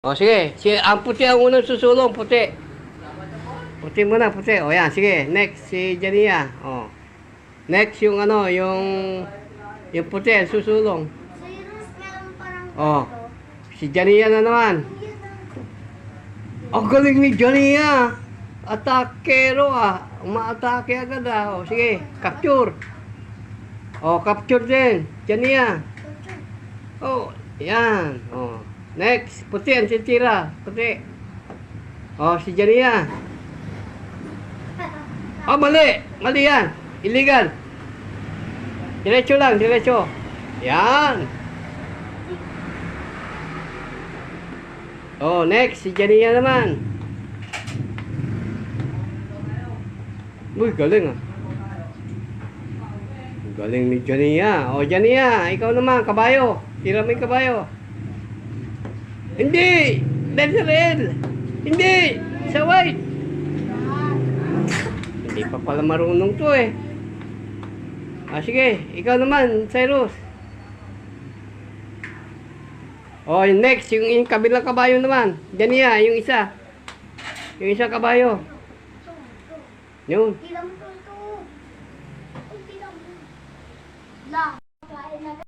O, sige. Ang puti ang unang susulong, puti. Puti muna, puti. O, yan, sige. Next, si Jania. O. Next, yung ano, yung puti, susulong. O. Si Jania na naman. Ang galing ni Jania. Atakero ah. Umaatake agad ah. O, sige. Capture. O, capture din. Jania. O, yan. O. Next, puti ang titira. Puti. O, si Jania. Oh, mali. Mali yan. Illegal. Diretso lang, diretso. Yan. Oh, next, si Jania naman. Uy, galing ah. Galing ni Jania. Oh, Jania, ikaw naman, kabayo. Tira mo yung kabayo. Hindi! Desirel! Hindi! Sa white! Hindi pa pala marunong to eh. Ah, sige. Ikaw naman, Cyrus. Oh, next. Yung kabilang kabayo naman. Jania, yung isa. Yung isa kabayo. Yun. Hindi lang ito. Hindi lang. La.